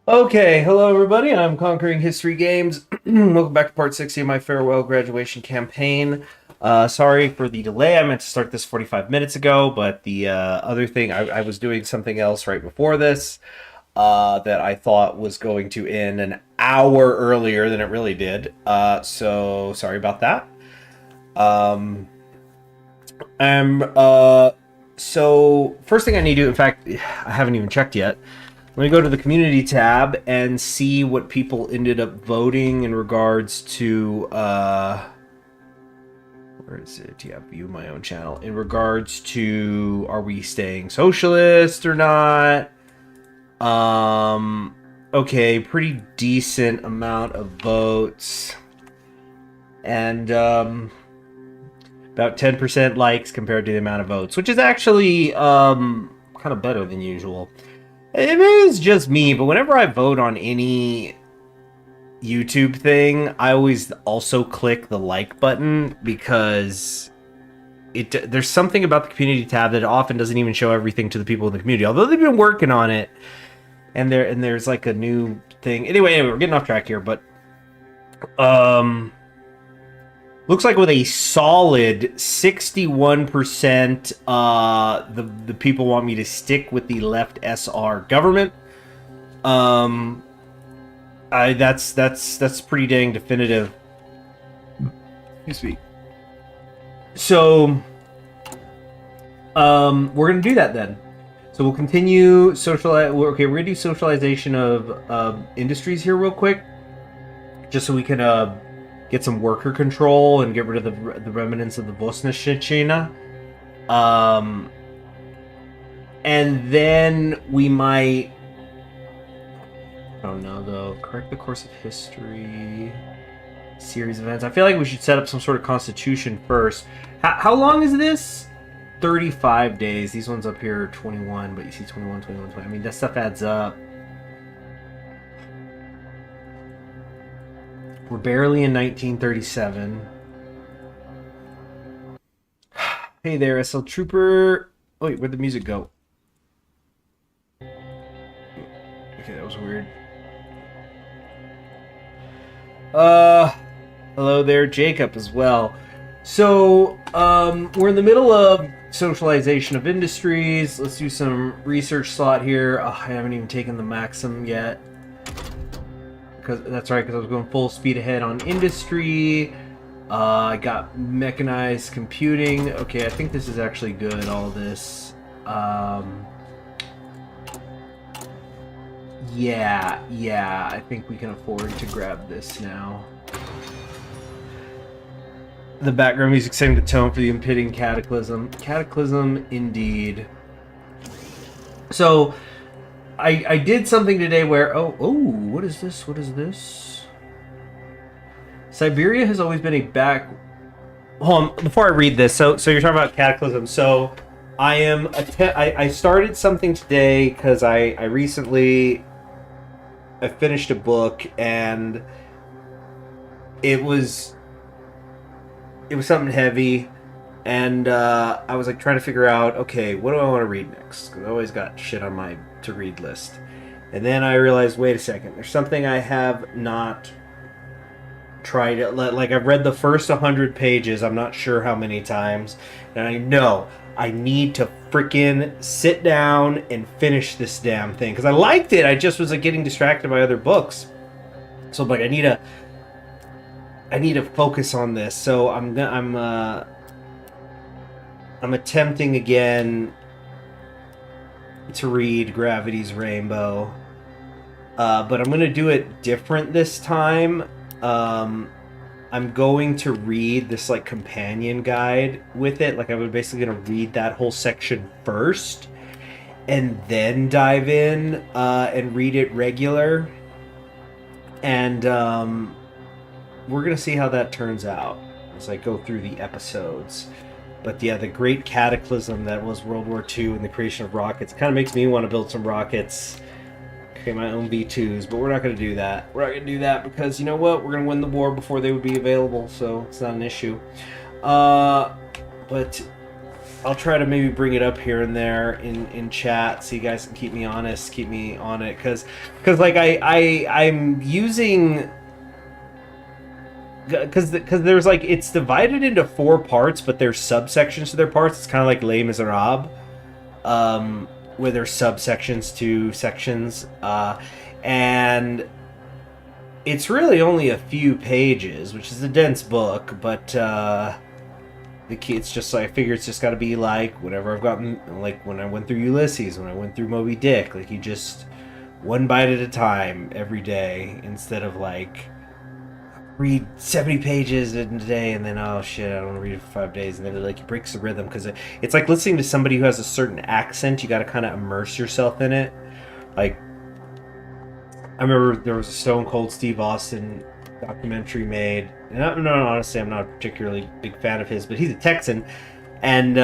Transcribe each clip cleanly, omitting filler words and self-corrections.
Okay, hello everybody. I'm Conquering History Games. Welcome back to part 60 of my farewell graduation campaign. Sorry for the delay. I meant to start this 45 minutes ago, but the other thing, I was doing something else right before this that I thought was going to end an hour earlier than it really did. So sorry about that. Um, I'm so first thing I need to do, in fact, I haven't even checked yet. Let me go to the community tab and see what people ended up voting in regards to where is it? Yeah, view my own channel. In regards to, are we staying socialist or not? Okay, pretty decent amount of votes. And about 10% likes compared to the amount of votes, which is actually kind of better than usual. It is just me, but whenever I vote on any YouTube thing, I always also click the like button because there's something about the community tab that often doesn't even show everything to the people in the community, although they've been working on it. And there's like a new thing. Anyway, we're getting off track here, but looks like with a solid 61%, the people want me to stick with the left SR government. That's pretty dang definitive. Excuse me. So, we're gonna do that then. So we'll continue Okay, we're gonna do socialization of industries here real quick, just so we can get some worker control and get rid of the remnants of the Vosneshchina. And then we might, I don't know though, correct the course of history, series of events. I feel like we should set up some sort of constitution first. How long is this? 35 days. These ones up here are 21, but you see 21, 21, 20. I mean, that stuff adds up. We're barely in 1937. Hey there, SL Trooper. Oh, wait, where'd the music go? Okay, that was weird. Hello there, Jacob, as well. So, we're in the middle of socialization of industries. Let's do some research slot here. Oh, I haven't even taken the Maxim yet. That's right, because I was going full speed ahead on industry. I got mechanized computing. Okay, I think this is actually good, all this. Yeah, I think we can afford to grab this now. The background music setting the tone for the impending cataclysm. Cataclysm, indeed. So, I did something today where... Oh, what is this? What is this? Siberia has always been a back... Hold on, before I read this. So you're talking about cataclysm. So, I started something today because I recently... I finished a book and it was something heavy, and I was like trying to figure out, okay, what do I want to read next? Because I always got shit on my to read list. And then I realized, wait a second, there's something I have not tried. Like, I've read the first 100 pages, I'm not sure how many times, and I know I need to freaking sit down and finish this damn thing. Because I liked it, I just was like getting distracted by other books. So I'm like, I need to focus on this. So I'm attempting again to read Gravity's Rainbow, but I'm gonna do it different this time. I'm going to read this like companion guide with it. Like, I'm basically gonna read that whole section first, and then dive in and read it regular. And we're gonna see how that turns out as I go through the episodes. But yeah, the great cataclysm that was World War II and the creation of rockets kind of makes me want to build some rockets, create my own V2s, but we're not going to do that. We're not going to do that because, you know what, we're going to win the war before they would be available, so it's not an issue. But I'll try to maybe bring it up here and there in chat so you guys can keep me honest, keep me on it, because like I'm using, because there's like, it's divided into 4 parts, but there's subsections to their parts. It's kind of like Les Miserables, where there's subsections to sections, and it's really only a few pages, which is a dense book, but the key, it's just like, I figure it's just got to be like whenever I've gotten, like when I went through Ulysses, when I went through Moby Dick, like you just one bite at a time every day, instead of like read 70 pages in a day and then, oh shit, I don't want to read it for 5 days, and then it breaks the rhythm, because it's like listening to somebody who has a certain accent. You got to kind of immerse yourself in it. Like, I remember there was a Stone Cold Steve Austin documentary made, and honestly, I'm not a particularly big fan of his, but he's a Texan, and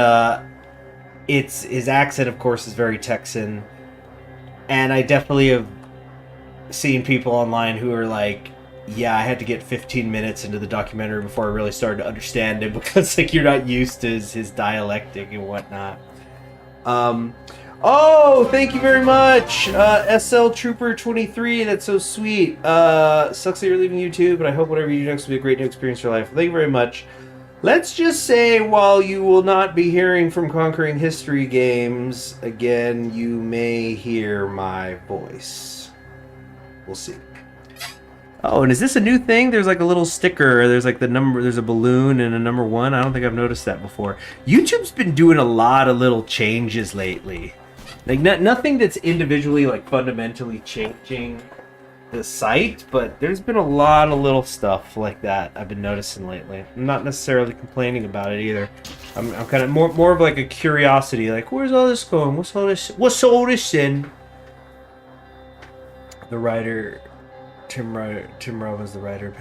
it's his accent, of course, is very Texan, and I definitely have seen people online who are like, yeah, I had to get 15 minutes into the documentary before I really started to understand it, because like you're not used to his dialectic and whatnot. Oh, thank you very much, SL Trooper 23. That's so sweet. Sucks that you're leaving YouTube, but I hope whatever you do next will be a great new experience for your life. Thank you very much. Let's just say, while you will not be hearing from Conquering History Games again, you may hear my voice. We'll see. Oh, and is this a new thing? There's like a little sticker. There's like the number. There's a balloon and a number 1. I don't think I've noticed that before. YouTube's been doing a lot of little changes lately. Like nothing that's individually like fundamentally changing the site, but there's been a lot of little stuff like that I've been noticing lately. I'm not necessarily complaining about it either. I'm kind of more of like a curiosity. Like, where's all this going? What's all this in? The writer. Tim Robbins, the writer.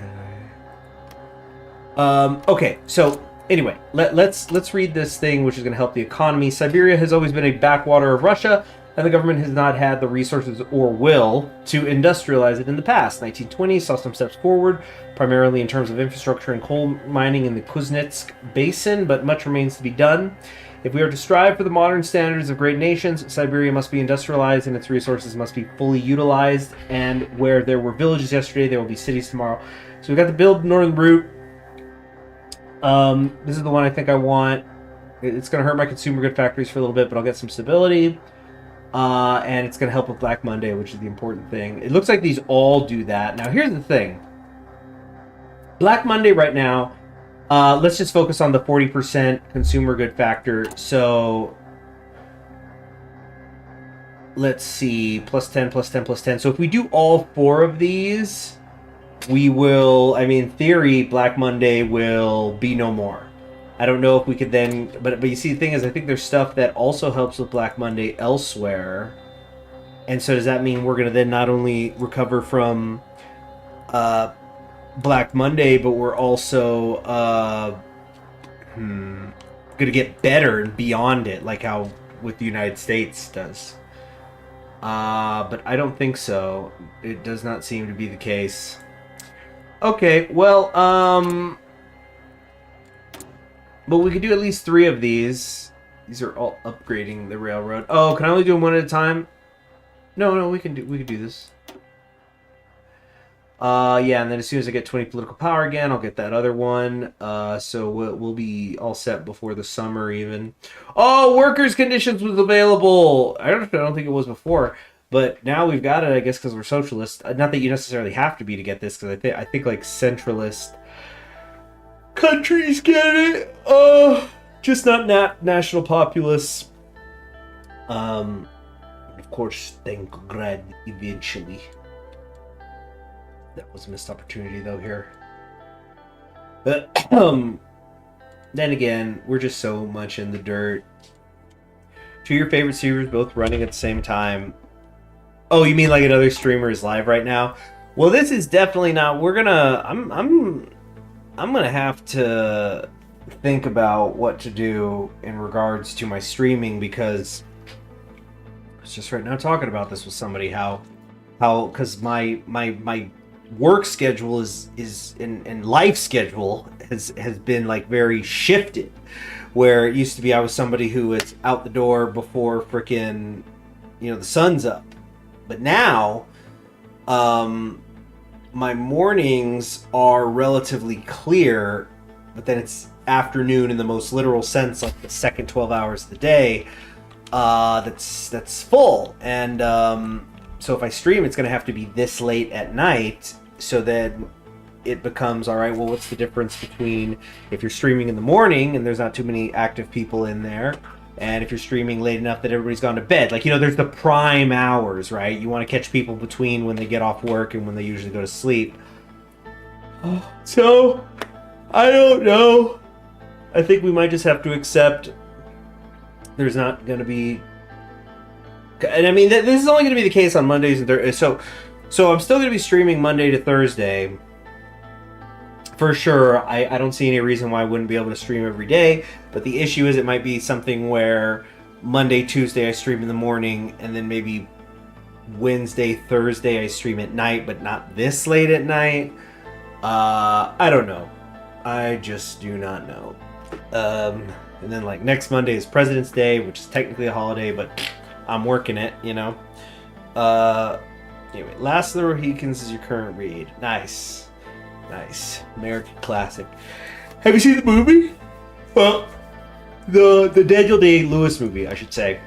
Okay, so anyway, let's read this thing, which is going to help the economy. Siberia has always been a backwater of Russia, and the government has not had the resources or will to industrialize it in the past. 1920 saw some steps forward, primarily in terms of infrastructure and coal mining in the Kuznetsk Basin, but much remains to be done. If we are to strive for the modern standards of great nations, Siberia must be industrialized and its resources must be fully utilized. And where there were villages yesterday, there will be cities tomorrow. So we've got the Build Northern Route. This is the one I think I want. It's going to hurt my consumer good factories for a little bit, but I'll get some stability. And it's going to help with Black Monday, which is the important thing. It looks like these all do that. Now, here's the thing. Black Monday right now, let's just focus on the 40% consumer good factor. So let's see, plus 10, plus 10, plus 10. So if we do all 4 of these, we will, I mean, in theory, Black Monday will be no more. I don't know if we could then, but you see, the thing is, I think there's stuff that also helps with Black Monday elsewhere. And so does that mean we're going to then not only recover from Black Monday, but we're also going to get better and beyond it, like how with the United States does. But I don't think so. It does not seem to be the case. Okay, well, but we could do at least 3 of these. These are all upgrading the railroad. Oh, can I only do them one at a time? No, we can do this. Yeah, and then as soon as I get 20 political power again, I'll get that other one. So we'll be all set before the summer even. Oh, workers' conditions was available. I don't think it was before, but now we've got it, I guess, because we're socialists. Not that you necessarily have to be to get this, because I think like centralist countries get it. Just not national populists. Of course, thank Grad eventually. That was a missed opportunity, though, here. But, then again, we're just so much in the dirt. 2 of your favorite streamers both running at the same time. Oh, you mean like another streamer is live right now? Well, this is definitely not. We're gonna. I'm gonna have to think about what to do in regards to my streaming, because I was just right now talking about this with somebody, how because my work schedule and life schedule has been like very shifted, where it used to be I was somebody who was out the door before frickin' the sun's up, but now my mornings are relatively clear, but then it's afternoon in the most literal sense, like the second 12 hours of the day that's full. And so if I stream, it's going to have to be this late at night, so that it becomes, all right, well, what's the difference between if you're streaming in the morning and there's not too many active people in there, and if you're streaming late enough that everybody's gone to bed? Like, there's the prime hours, right? You want to catch people between when they get off work and when they usually go to sleep. So, I don't know. I think we might just have to accept there's not going to be... And I mean, this is only going to be the case on Mondays and Thursdays. So I'm still going to be streaming Monday to Thursday. For sure, I don't see any reason why I wouldn't be able to stream every day. But the issue is it might be something where Monday, Tuesday I stream in the morning, and then maybe Wednesday, Thursday I stream at night, but not this late at night. I don't know. I just do not know. And then like next Monday is President's Day, which is technically a holiday, but I'm working it, Anyway, Last of the Mohicans is your current read. Nice. American classic. Have you seen the movie? Well, the Daniel Day-Lewis movie, I should say.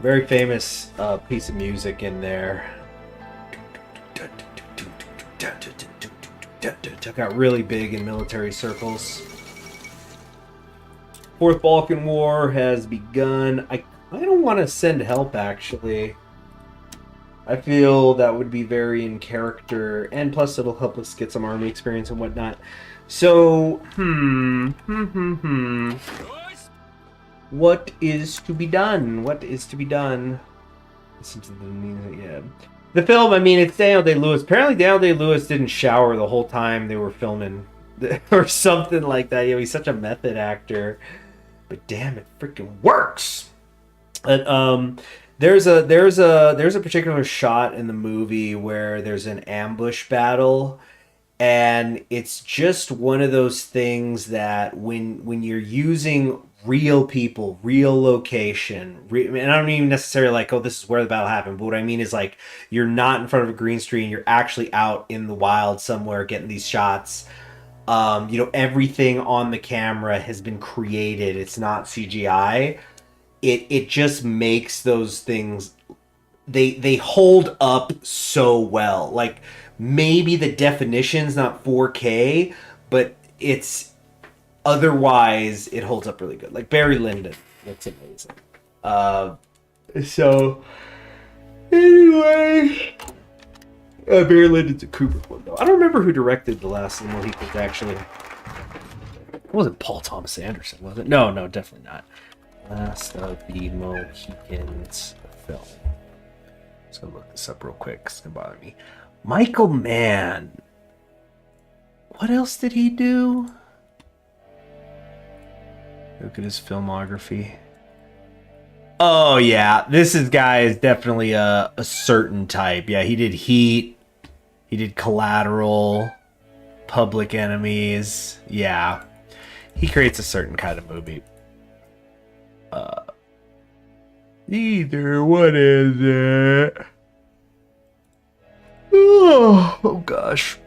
Very famous piece of music in there. Got really big in military circles. Fourth Balkan War has begun. I don't want to send help, actually. I feel that would be very in character, and plus it'll help us get some army experience and whatnot. So, What is to be done? Listen to the music, yeah. The film, I mean, it's Daniel Day-Lewis. Apparently Daniel Day-Lewis didn't shower the whole time they were filming, or something like that. He's such a method actor. But damn, it freaking works. But, there's a particular shot in the movie where there's an ambush battle, and it's just one of those things that when you're using real people, real location, and I don't even necessarily like, oh, this is where the battle happened, but what I mean is like you're not in front of a green screen, you're actually out in the wild somewhere getting these shots. Everything on the camera has been created. It's not CGI. It just makes those things, they hold up so well. Like, maybe the definition's not 4K, but it's otherwise it holds up really good. Like Barry Lyndon, that's amazing. So anyway, Barry Lyndon's a Kubrick one though. I don't remember who directed The Last of the Mohicans, actually. It wasn't Paul Thomas Anderson, was it? No, definitely not. Last of the Mohicans film. Just gonna look this up real quick because it's gonna bother me. Michael Mann. What else did he do? Look at his filmography. Oh yeah, this guy is definitely a certain type. Yeah, he did Heat. He did Collateral. Public Enemies. Yeah. He creates a certain kind of movie. What is it? Oh gosh.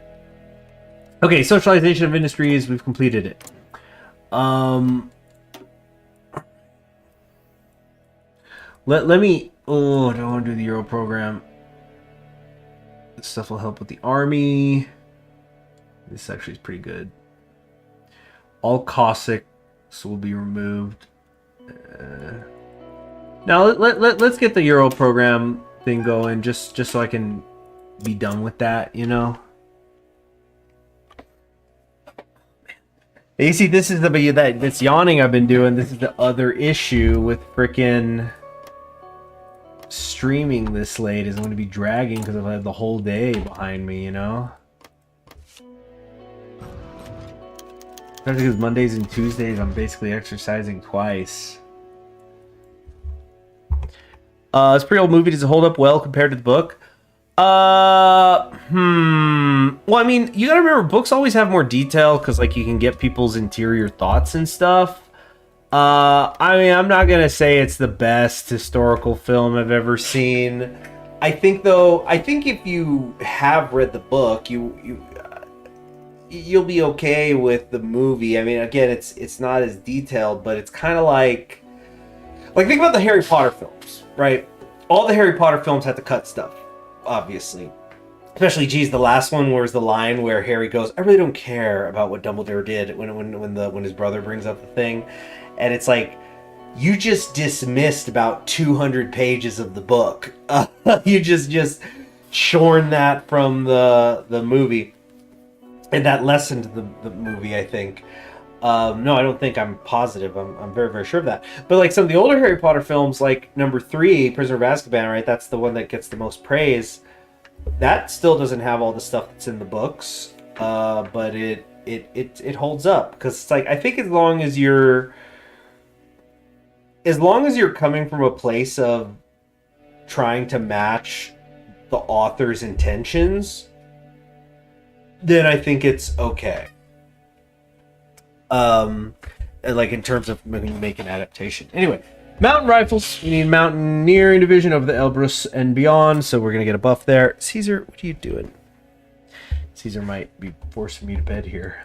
Okay, socialization of industries, we've completed it. Let me, I don't want to do the Euro program. This stuff will help with the army. This actually is pretty good. All Cossacks will be removed. Now let's get the Euro program thing going, just so I can be done with that, You see, this is this yawning I've been doing. This is the other issue with frickin' streaming this late, is I'm going to be dragging because I've had the whole day behind me, Especially because Mondays and Tuesdays I'm basically exercising twice. It's a pretty old movie. Does it hold up well compared to the book? Well, I mean, you gotta remember, books always have more detail because, like, you can get people's interior thoughts and stuff. I mean, I'm not gonna say it's the best historical film I've ever seen. I think, though, if you have read the book, you'll be okay with the movie. I mean, again, it's not as detailed, but it's kind of like think about the Harry Potter films, right? All the Harry Potter films had to cut stuff, obviously. Especially, geez, the last one was the line where Harry goes, "I really don't care about what Dumbledore did," when his brother brings up the thing, and it's like, you just dismissed about 200 pages of the book. You just shorn that from the movie, and that lessened the movie, I think. No, I don't think. I'm positive. I'm very, very sure of that. But like some of the older Harry Potter films, like number 3, Prisoner of Azkaban, right? That's the one that gets the most praise. That still doesn't have all the stuff that's in the books, but it holds up because it's like, I think as long as you're coming from a place of trying to match the author's intentions, then I think it's okay. Like in terms of make an adaptation. Anyway, mountain rifles. We need mountaineering division over the Elbrus and beyond, so we're gonna get a buff there. Caesar, what are you doing? Caesar might be forcing me to bed here.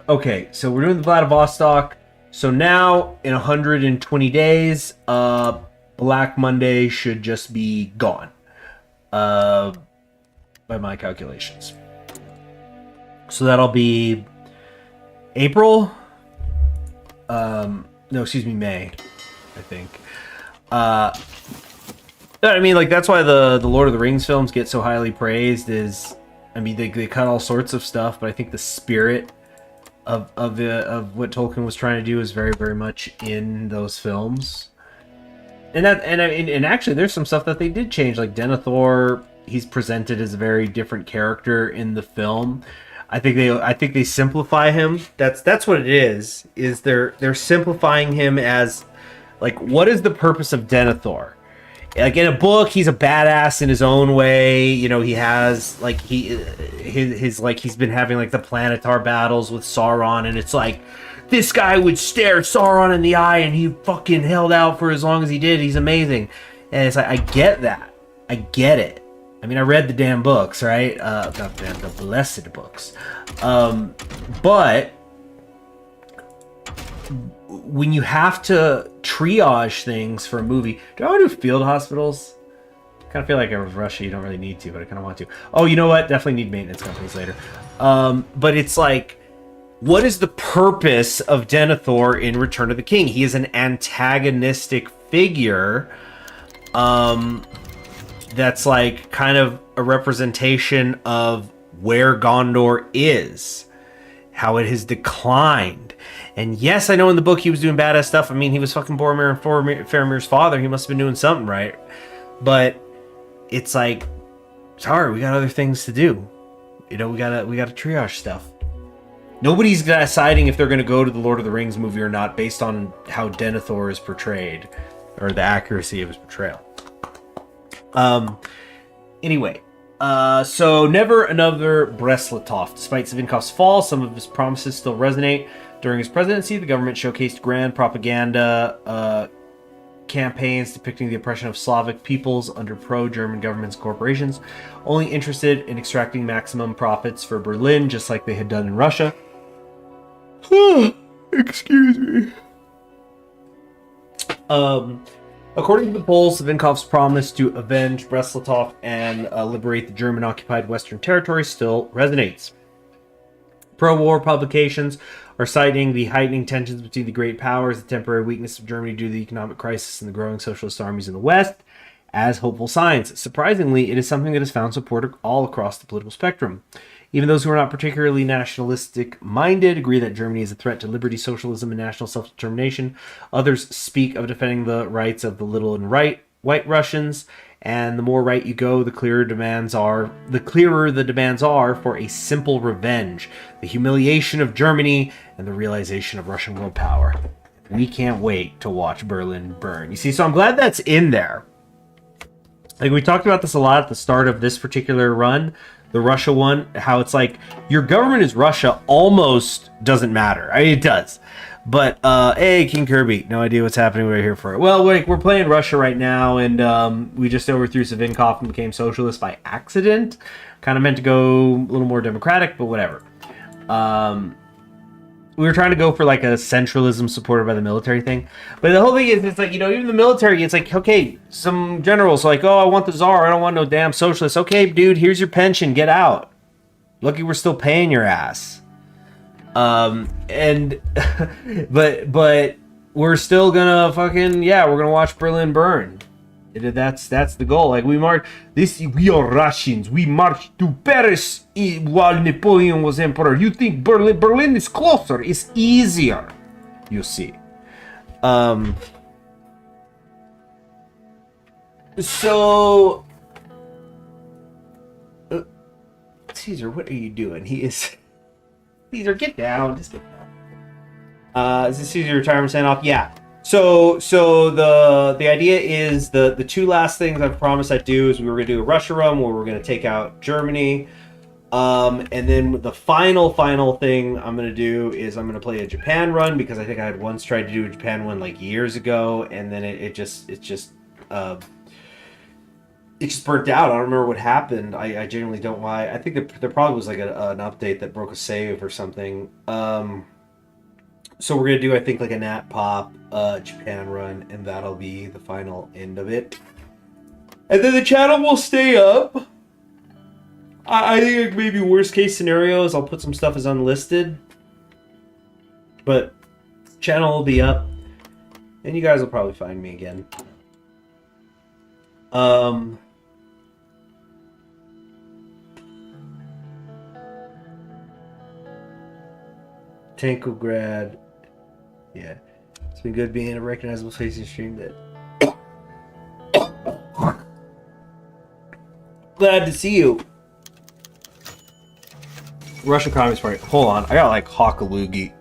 Okay, so we're doing the Vladivostok. So now in 120 days, Black Monday should just be gone. By my calculations. So that'll be April. No, excuse me, May, I think. I mean, like, that's why the Lord of the Rings films get so highly praised. Is, I mean, they cut all sorts of stuff, but I think the spirit of what Tolkien was trying to do is very, very much in those films. And actually, there's some stuff that they did change, like Denethor. He's presented as a very different character in the film. I think they simplify him. That's what it is. Is they're simplifying him as, like, what is the purpose of Denethor? Like in a book, he's a badass in his own way. You know, he has like his like he's been having like the Planetar battles with Sauron, and it's like this guy would stare Sauron in the eye, and he fucking held out for as long as he did. He's amazing, and it's like, I get that, I get it. I mean, I read the damn books, right? Not the blessed books. But when you have to triage things for a movie, do I want to do field hospitals? I kind of feel like I was Russia. You don't really need to, but I kind of want to. Oh, you know what? Definitely need maintenance companies later. But it's like, what is the purpose of Denethor in Return of the King? He is an antagonistic figure. That's like kind of a representation of where Gondor is, how it has declined. And yes, I know in the book he was doing badass stuff. I mean, he was fucking Boromir and Faramir's father. He must have been doing something right. But it's like, sorry, we got other things to do. You know, we gotta triage stuff. Nobody's deciding if they're gonna go to the Lord of the Rings movie or not based on how Denethor is portrayed or the accuracy of his portrayal. Anyway, so never another Breslatov. Despite Savinkov's fall, some of his promises still resonate. During his presidency, the government showcased grand propaganda campaigns depicting the oppression of Slavic peoples under pro-German governments and corporations, only interested in extracting maximum profits for Berlin, just like they had done in Russia. Excuse me. According to the polls, Savinkov's promise to avenge Breslatov and liberate the German-occupied Western territories still resonates. Pro-war publications are citing the heightening tensions between the great powers, the temporary weakness of Germany due to the economic crisis, and the growing socialist armies in the West as hopeful signs. Surprisingly, it is something that has found support all across the political spectrum. Even those who are not particularly nationalistic-minded agree that Germany is a threat to liberty, socialism, and national self-determination. Others speak of defending the rights of the little and white Russians, and the more right you go, the clearer the demands are for a simple revenge, the humiliation of Germany, and the realization of Russian world power. We can't wait to watch Berlin burn. You see, so I'm glad that's in there. Like, we talked about this a lot at the start of this particular run, the Russia one, how it's like your government is Russia almost doesn't matter. I mean, it does. But hey, King Kirby, no idea what's happening. We're here for it. Well, we're playing Russia right now, and we just overthrew Savinkov and became socialist by accident. Kind of meant to go a little more democratic, but whatever. We were trying to go for like a centralism supported by the military thing. But the whole thing is, it's like, you know, even the military, it's like, okay, some generals like, oh, I want the czar. I don't want no damn socialist. Okay, dude, here's your pension. Get out. Lucky we're still paying your ass. And but we're still gonna fucking, yeah, we're gonna watch Berlin burn. That's the goal. Like, we are Russians. We marched to Paris while Napoleon was emperor. You think Berlin is closer? It's easier, you see. So Caesar, what are you doing? Caesar, get down. Just get down. Is this Caesar retirement send off? Yeah. So the idea is the two last things I've promised I'd do is we were going to do a Russia run where we're going to take out Germany. And then the final thing I'm going to do is I'm going to play a Japan run, because I think I had once tried to do a Japan one like years ago, and then it just burnt out. I don't remember what happened. I genuinely don't know why. I think there probably was like an update that broke a save or something. So we're going to do, I think, like a Nat Pop Japan run, and that'll be the final end of it. And then the channel will stay up. I think maybe worst case scenarios, I'll put some stuff as unlisted. But channel will be up, and you guys will probably find me again. Grad. Yeah. It's been good being a recognizable face in stream that. Glad to see you. Russian Communist Party. Hold on. I got like hawk a loogie.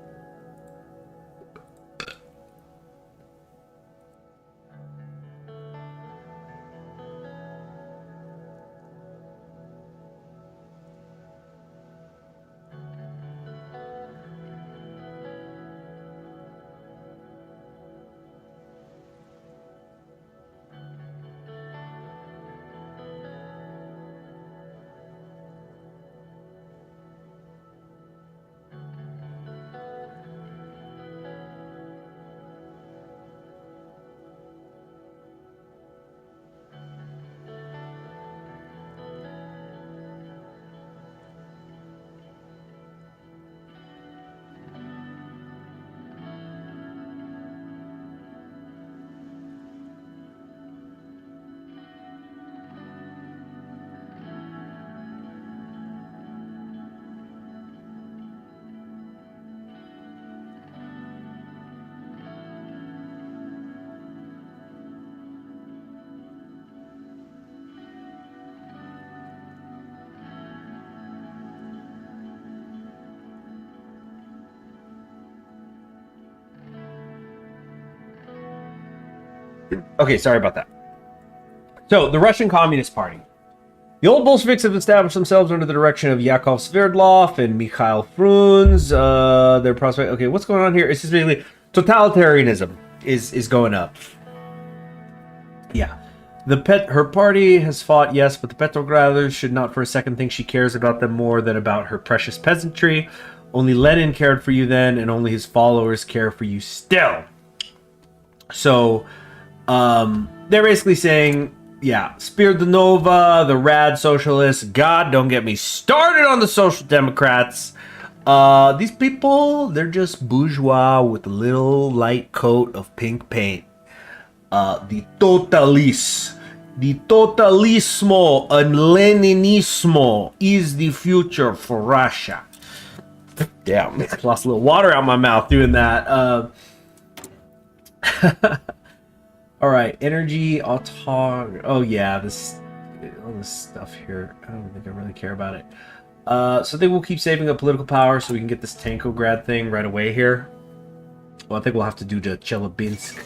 Okay, sorry about that. So, the Russian Communist Party. The old Bolsheviks have established themselves under the direction of Yakov Sverdlov and Mikhail Frunz. Their prospect. Okay, what's going on here? It's just basically totalitarianism is going up. Yeah. Her party has fought, yes, but the Petrograders should not for a second think she cares about them more than about her precious peasantry. Only Lenin cared for you then, and only his followers care for you still. So, they're basically saying, yeah, Spiridonova, the rad socialists, God, don't get me started on the social democrats. These people, they're just bourgeois with a little light coat of pink paint. The totalismo and Leninismo is the future for Russia. Damn, I lost a little water out my mouth doing that. All right, energy, autog. Oh yeah, all this stuff here. I don't think I really care about it. So I think we'll keep saving up political power so we can get this Tankograd thing right away here. Well, I think we'll have to do the Chelyabinsk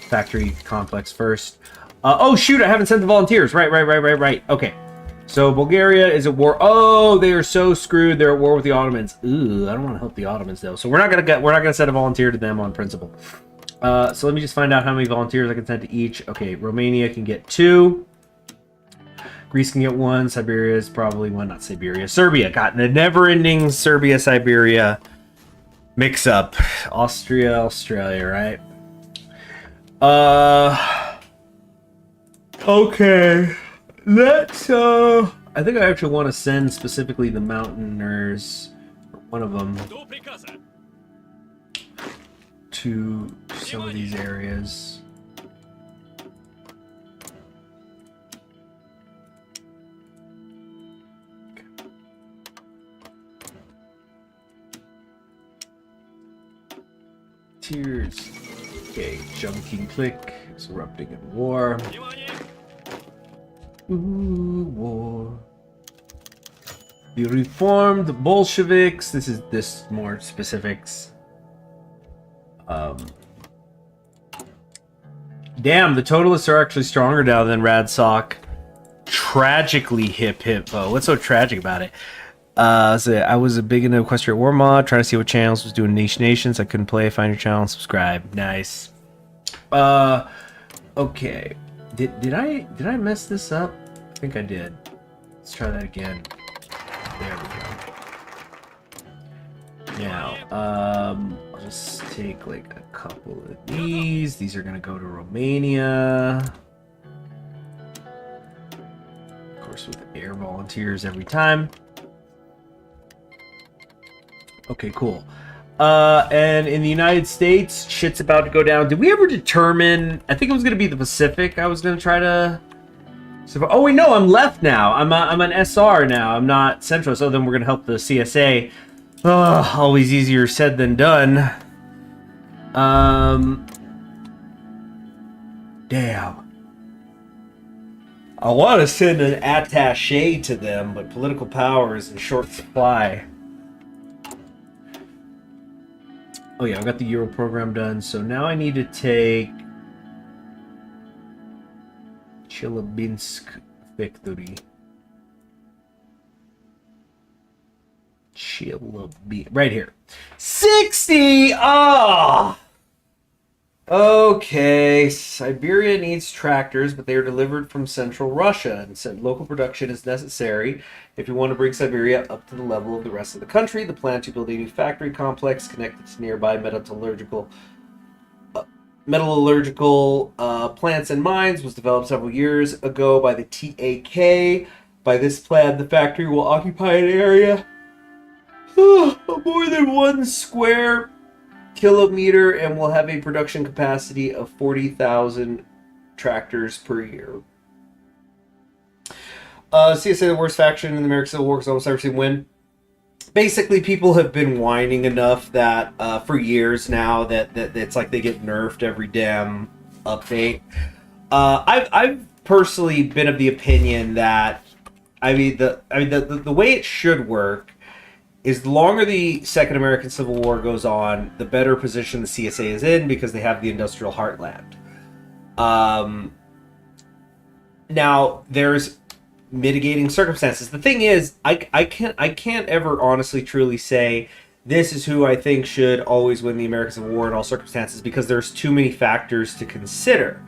factory complex first. Oh shoot, I haven't sent the volunteers. Right. Okay. So Bulgaria is at war. Oh, they are so screwed. They're at war with the Ottomans. Ooh, I don't want to help the Ottomans though. So we're not gonna send a volunteer to them on principle. So let me just find out how many volunteers I can send to each. Okay, Romania can get 2. Greece can get 1. Siberia is probably 1. Not Siberia. Serbia. Got the never-ending Serbia-Siberia mix-up. Austria, Australia, right? Okay. Let's, I think I actually want to send specifically the Mountainers, or one of them, to some of these areas. Tears. Okay, junking click. It's erupting in war. Ooh, war. The reformed Bolsheviks. This more specifics. Damn, the totalists are actually stronger now than Radsock. Tragically hippo. What's so tragic about it? So I was a big into Equestrian War mod, trying to see what channels was doing Niche Nations. I couldn't play. Find your channel and subscribe. Nice. Okay. Did I mess this up? I think I did. Let's try that again. There we go. Now, I'll just take like a couple of these. These are gonna go to Romania. Of course, with air volunteers every time. Okay, cool. And in the United States, shit's about to go down. Did we ever determine? I think it was going to be the Pacific. I was going to try to. Oh wait, no, I'm left now. I'm an SR now. I'm not Central. So then we're going to help the CSA. Always easier said than done. Damn. I want to send an attaché to them, but political power is in short supply. Oh yeah, I got the Euro program done, so now I need to take Chelyabinsk victory. Right here. 60! Ah! Okay, Siberia needs tractors, but they are delivered from central Russia, and said local production is necessary if you want to bring Siberia up to the level of the rest of the country. The plan to build a new factory complex connected to nearby metallurgical plants and mines was developed several years ago by the TAK. By this plan, the factory will occupy an area more than 1 square kilometer and will have a production capacity of 40,000 tractors per year. CSA, the worst faction in the American Civil War, because almost every single win. Basically, people have been whining enough that for years now that it's like they get nerfed every damn update. I've personally been of the opinion that the way it should work is the longer the Second American Civil War goes on, the better position the CSA is in because they have the industrial heartland. Now, there's mitigating circumstances. The thing is, I can't ever honestly truly say this is who I think should always win the American Civil War in all circumstances because there's too many factors to consider.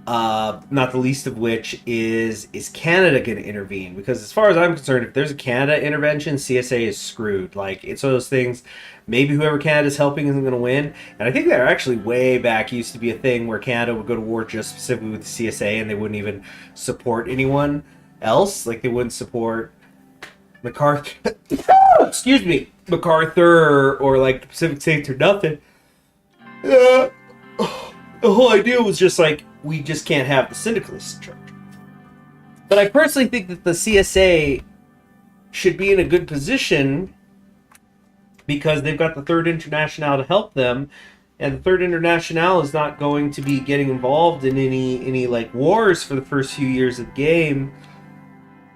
Not the least of which is Canada going to intervene? Because as far as I'm concerned, if there's a Canada intervention, CSA is screwed. Like, it's one of those things, maybe whoever Canada's helping isn't going to win. And I think that actually way back used to be a thing where Canada would go to war just specifically with the CSA and they wouldn't even support anyone else. Like, they wouldn't support MacArthur. Excuse me. MacArthur or like the Pacific States or nothing. The whole idea was just like, we just can't have the syndicalists in charge. But I personally think that the CSA should be in a good position because they've got the Third International to help them, and the Third International is not going to be getting involved in any like wars for the first few years of the game.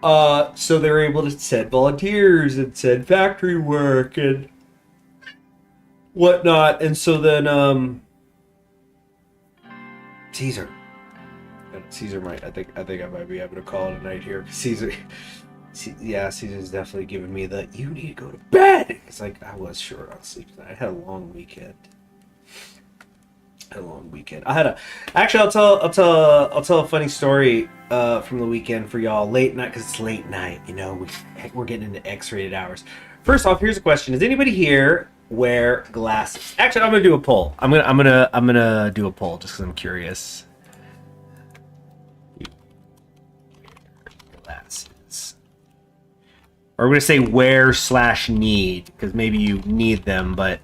So they're able to send volunteers and send factory work and whatnot, and so then Caesar. Caesar might. I think I might be able to call it a night here. Caesar's definitely giving me the "you need to go to bed." It's like I was short on sleep tonight. I had a long weekend. Actually, I'll tell a funny story from the weekend for y'all. Late night, because it's late night. You know, we're getting into X-rated hours. First off, here's a question: does anybody here wear glasses? Actually, I'm gonna do a poll. I'm gonna do a poll just because I'm curious. Glasses. Or we're gonna say wear/need because maybe you need them, but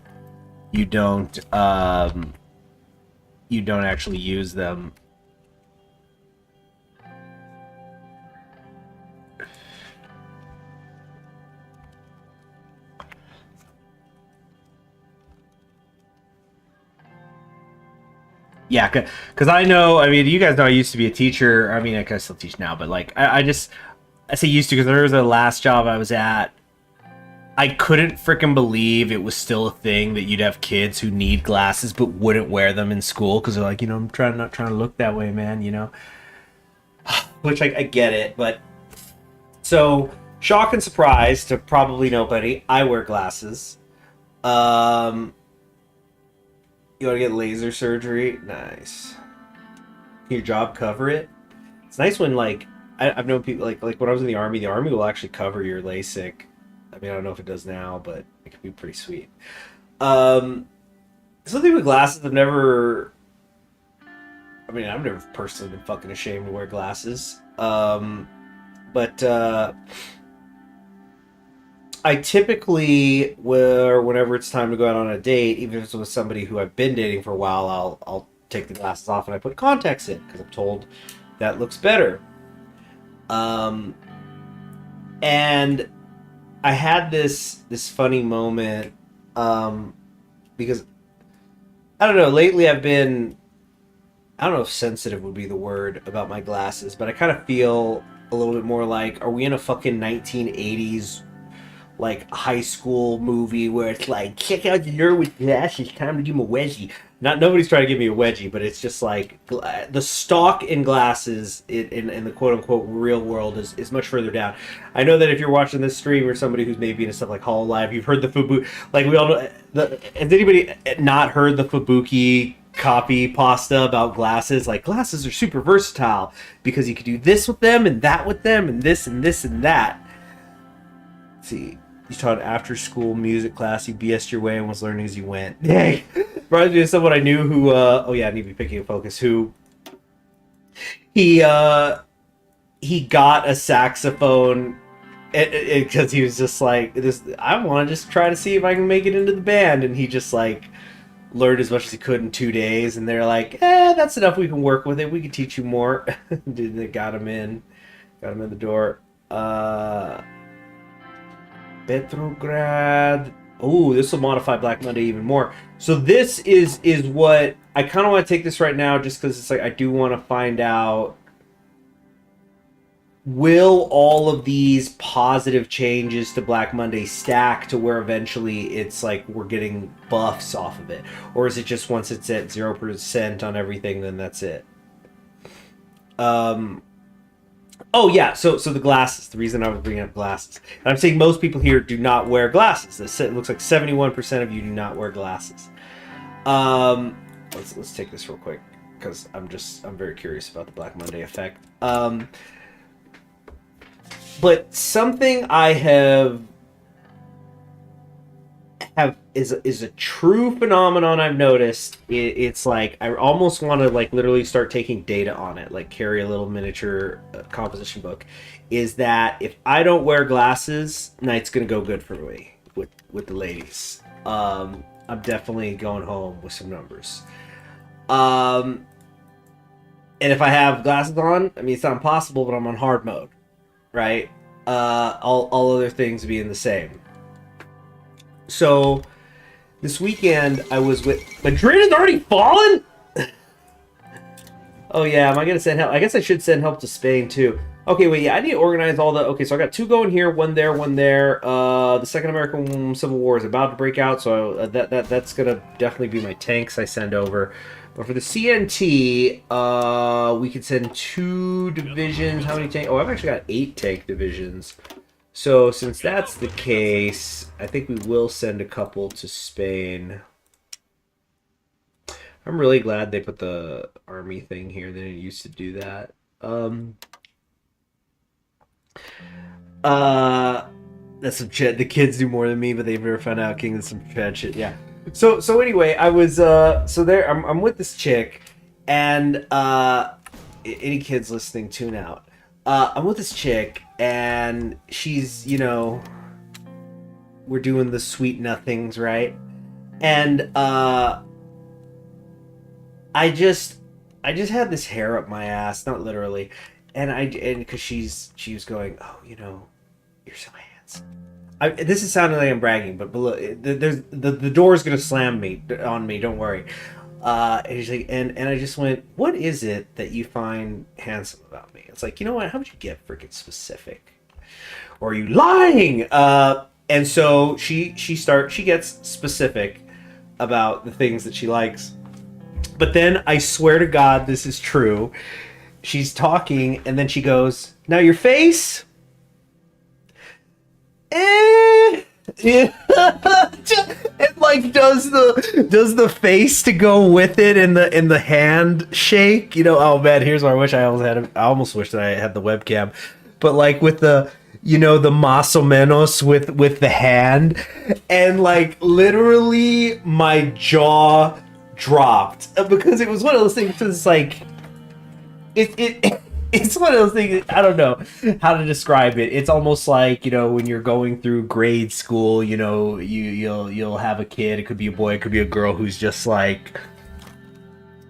you don't. You don't actually use them. Yeah, because I know, I mean, you guys know I used to be a teacher. I mean, I can still teach now, but like, I say used to because there was the last job I was at. I couldn't freaking believe it was still a thing that you'd have kids who need glasses but wouldn't wear them in school because they're like, you know, I'm not trying to look that way, man, you know? Which I get it, but... So, shock and surprise to probably nobody, I wear glasses. You want to get laser surgery? Nice. Can your job cover it? It's nice when, like, I've known people, like when I was in the Army will actually cover your LASIK. I mean, I don't know if it does now, but it could be pretty sweet. Something with glasses, I've never personally been fucking ashamed to wear glasses. But I typically wear, whenever it's time to go out on a date, even if it's with somebody who I've been dating for a while, I'll take the glasses off and I put contacts in because I'm told that looks better. And I had this funny moment because I don't know, lately I've been, I don't know if sensitive would be the word about my glasses, but I kind of feel a little bit more like, are we in a fucking 1980s like high school movie where it's like, check out the nerd with glasses, time to give him a wedgie. Nobody's trying to give me a wedgie, but it's just like the stock in glasses in the quote unquote real world is much further down. I know that if you're watching this stream or somebody who's maybe into stuff like HoloLive, you've heard the Fubu. Like we all know, has anybody not heard the Fubuki copy pasta about glasses? Like glasses are super versatile because you could do this with them and that with them and this and this and that. Let's see. You taught after-school music class. You BS'd your way and was learning as you went. Dang. Reminds me of someone I knew who, I need to be picking a focus, who he got a saxophone because he was just like, I want to just try to see if I can make it into the band. And he just like learned as much as he could in 2 days. And they're like, that's enough. We can work with it. We can teach you more. They got him in the door. Petrograd. Oh, this will modify Black Monday even more. So this is what I kind of want to take this right now, just because it's like I do want to find out, will all of these positive changes to Black Monday stack to where eventually it's like we're getting buffs off of it, or is it just once it's at 0% on everything, then that's it? Oh yeah, so the glasses. The reason I was bringing up glasses, and I'm saying most people here do not wear glasses. It looks like 71% of you do not wear glasses. Let's take this real quick because I'm very curious about the Black Monday effect. But something I have is a true phenomenon I've noticed. It's like I almost want to like literally start taking data on it, like carry a little miniature composition book. Is that if I don't wear glasses, night's gonna go good for me with the ladies. I'm definitely going home with some numbers. And if I have glasses on, I mean it's not impossible, but I'm on hard mode, right? All other things being the same. So, this weekend I was with... Madrid has already fallen? Oh yeah, am I going to send help? I guess I should send help to Spain too. Okay, wait, yeah, I need to organize all the. Okay, so I got two going here, one there, one there. The Second American Civil War is about to break out, so that's gonna definitely be my tanks I send over. But for the CNT, we could send two divisions. How many tank? Oh, I've actually got 8 tank divisions. So since that's the case, I think we will send a couple to Spain. I'm really glad they put the army thing here. They didn't used to do that. That's some shit. The kids do more than me, but they've never found out King is some bad shit. Yeah. So anyway, I was so there. I'm with this chick, and any kids listening, tune out. I'm with this chick, and she's we're doing the sweet nothings, right? And I just had this hair up my ass, not literally, and because she was going, oh, you're so handsome. This is sounding like I'm bragging, but below, there's the door's gonna slam on me. Don't worry. And she's like, and I just went, what is it that you find handsome about me? It's like, you know what? How would you get freaking specific? Or are you lying? And so she gets specific about the things that she likes. But then I swear to God, this is true. She's talking, and then she goes, "Now your face." Yeah. It like does the face to go with it in the hand shake. Oh man, here's what I wish I almost wish that I had the webcam, but like with the the más o menos with the hand, and like literally my jaw dropped because it was one of those things. It's like it's one of those things. I don't know how to describe it. It's almost like when you're going through grade school. You'll have a kid. It could be a boy. It could be a girl who's just like,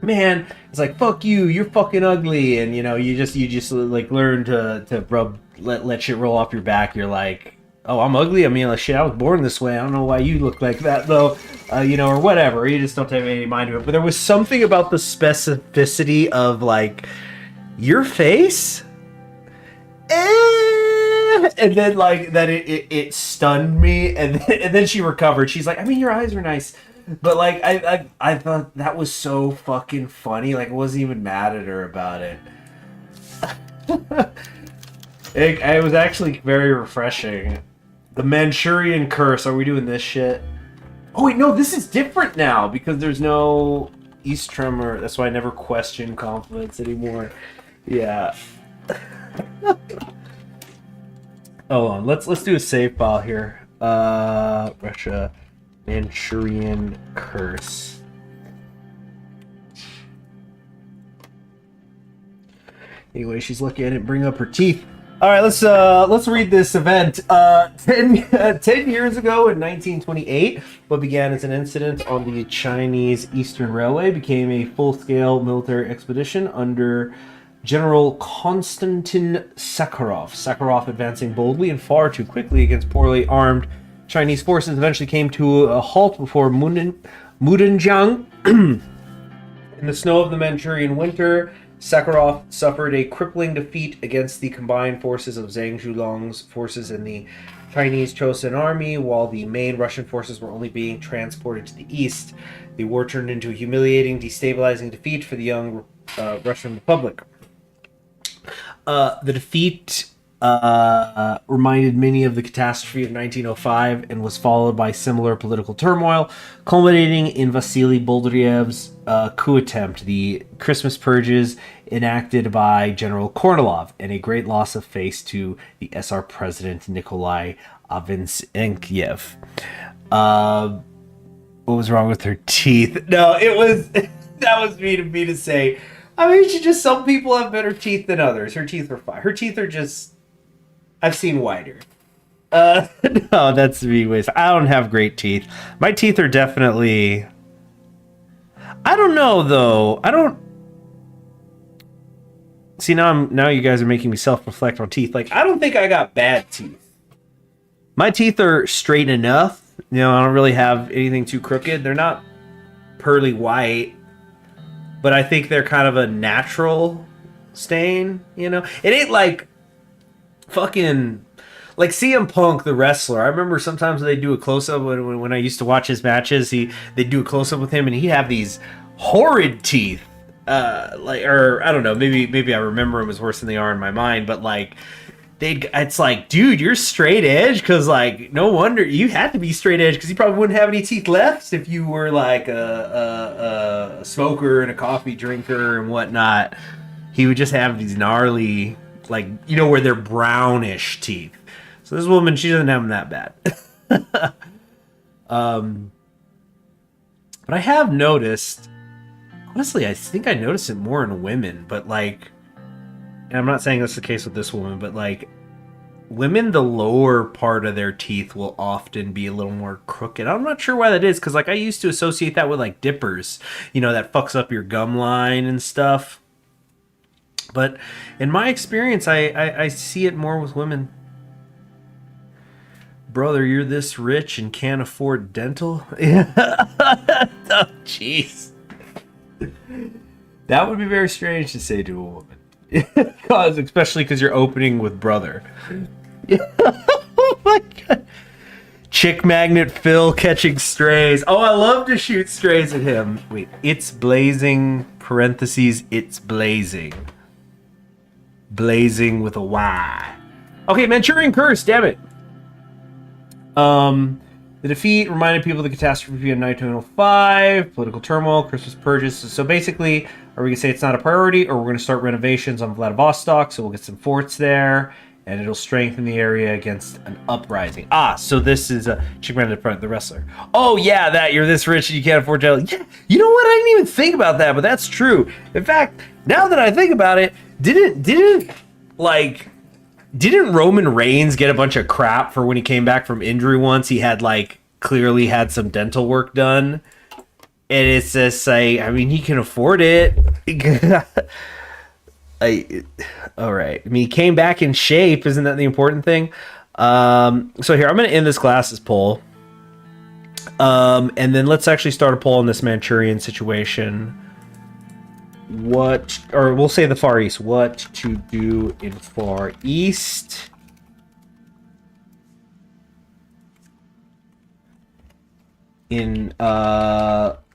man. It's like, fuck you. You're fucking ugly. And you just like learn to let shit roll off your back. You're like, oh, I'm ugly. I mean, like, shit, I was born this way. I don't know why you look like that, though. Or whatever. You just don't have any mind of it. But there was something about the specificity of, like, your face? And then, like, that it stunned me. And then she recovered. She's like, I mean, your eyes are nice. But, like, I thought that was so fucking funny. Like, I wasn't even mad at her about it. It was actually very refreshing. The Manchurian Curse. Are we doing this shit? Oh wait, no, this is different now because there's no East Tremor. That's why I never question confidence anymore. Yeah. Hold on, let's do a save file here. Russia, Manchurian Curse. Anyway, she's lucky I didn't bring up her teeth. All right, let's read this event. 10 years ago in 1928, what began as an incident on the Chinese Eastern Railway became a full-scale military expedition under General Konstantin Sakharov. Sakharov, advancing boldly and far too quickly against poorly armed Chinese forces, eventually came to a halt before Mudanjiang. In the snow of the Manchurian winter, Sakharov suffered a crippling defeat against the combined forces of Zhang Zhulong's forces and the Chinese Chosun Army, while the main Russian forces were only being transported to the east. The war turned into a humiliating, destabilizing defeat for the young Russian Republic. The defeat reminded many of the catastrophe of 1905 and was followed by similar political turmoil, culminating in Vasily Boldyev's coup attempt, the Christmas purges enacted by General Kornilov, and a great loss of face to the SR president Nikolai Avksentiev. What was wrong with her teeth? No, it was that was mean of me to say. I mean, some people have better teeth than others. Her teeth are fine. Her teeth are just, I've seen wider. No, that's me. I don't have great teeth. My teeth are definitely, I don't know though. I don't see now you guys are making me self-reflect on teeth. Like, I don't think I got bad teeth. My teeth are straight enough. I don't really have anything too crooked. They're not pearly white, but I think they're kind of a natural stain, It ain't like fucking like CM Punk, the wrestler. I remember sometimes they do a close up when I used to watch his matches. They do a close up with him, and he'd have these horrid teeth. Like, or I don't know, maybe I remember them as worse than they are in my mind, but like it's like, dude, you're straight edge, because like no wonder you had to be straight edge, because you probably wouldn't have any teeth left if you were like a smoker and a coffee drinker and whatnot. He would just have these gnarly, like, you know, where they're brownish teeth. So this woman, she doesn't have them that bad. But I have noticed, honestly, I think I notice it more in women, but like, and I'm not saying that's the case with this woman, but like, women, the lower part of their teeth will often be a little more crooked. I'm not sure why that is, because like I used to associate that with like dippers, you know, that fucks up your gum line and stuff. But in my experience, I see it more with women. Brother, you're this rich and can't afford dental? Oh, jeez. That would be very strange to say to a woman. Especially because you're opening with brother. Oh my god. Chick magnet Phil catching strays. Oh, I love to shoot strays at him. Wait, it's blazing, parentheses, it's blazing. Blazing with a Y. Okay, Manchurian Curse, damn it. The defeat reminded people of the catastrophe in 1905, political turmoil, Christmas purges. So basically, are we going to say it's not a priority, or we're going to start renovations on Vladivostok, so we'll get some forts there, and it'll strengthen the area against an uprising. Ah, so this is a Chick Magnet front, the wrestler. Oh yeah, that you're this rich and you can't afford to. Yeah, you know what? I didn't even think about that, but that's true. In fact, now that I think about it, didn't Roman Reigns get a bunch of crap for when he came back from injury once? He had like clearly had some dental work done, and it's just like, I mean, he can afford it. All right. I mean, he came back in shape. Isn't that the important thing? So here, I'm going to end this glasses poll. And then let's actually start a poll on this Manchurian situation. Or we'll say the Far East. What to do in Far East?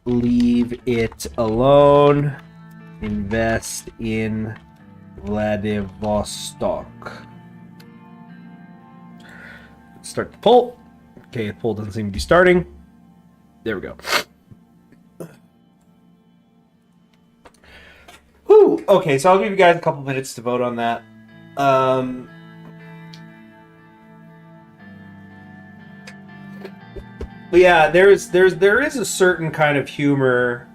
Leave it alone. Invest in Vladivostok. Let's start the poll. Okay, the poll doesn't seem to be starting. There we go. Whew. Okay, so I'll give you guys a couple minutes to vote on that. But yeah, there is a certain kind of humor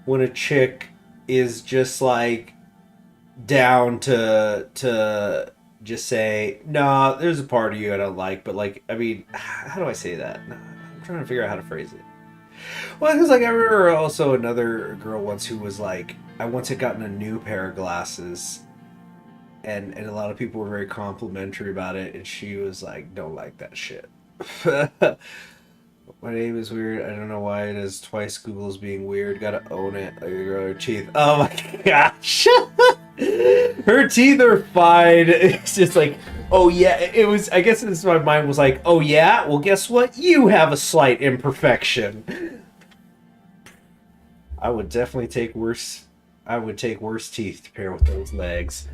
when a chick is just like down to just say, no, there's a part of you I don't like, but like, I mean, how do I say that? I'm trying to figure out how to phrase it. Well, because like I remember also another girl once who was like, I once had gotten a new pair of glasses, and a lot of people were very complimentary about it, and she was like, don't like that shit. My name is weird. I don't know why it is twice. Google's being weird. Gotta own it. Like you grow her teeth. Oh my gosh. Her teeth are fine. It's just like, oh yeah. It was, I guess this is my mind was like, oh yeah? Well, guess what? You have a slight imperfection. I would definitely take worse. I would take worse teeth to pair with those legs.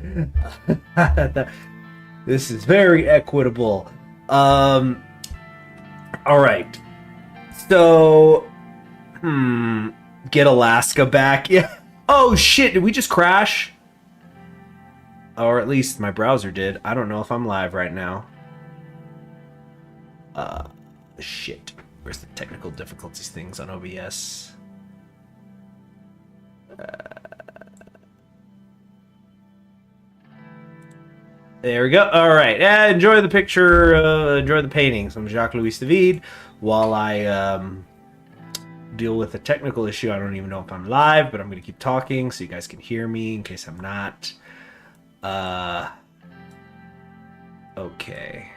This is very equitable. All right. So, get Alaska back. Yeah. Oh shit, did we just crash? Or at least my browser did. I don't know if I'm live right now. Shit. Where's the technical difficulties things on OBS? There we go. All right. Enjoy the picture. Enjoy the paintings. I'm Jacques-Louis David. While I deal with a technical issue, I don't even know if I'm live, but I'm going to keep talking so you guys can hear me in case I'm not. Okay.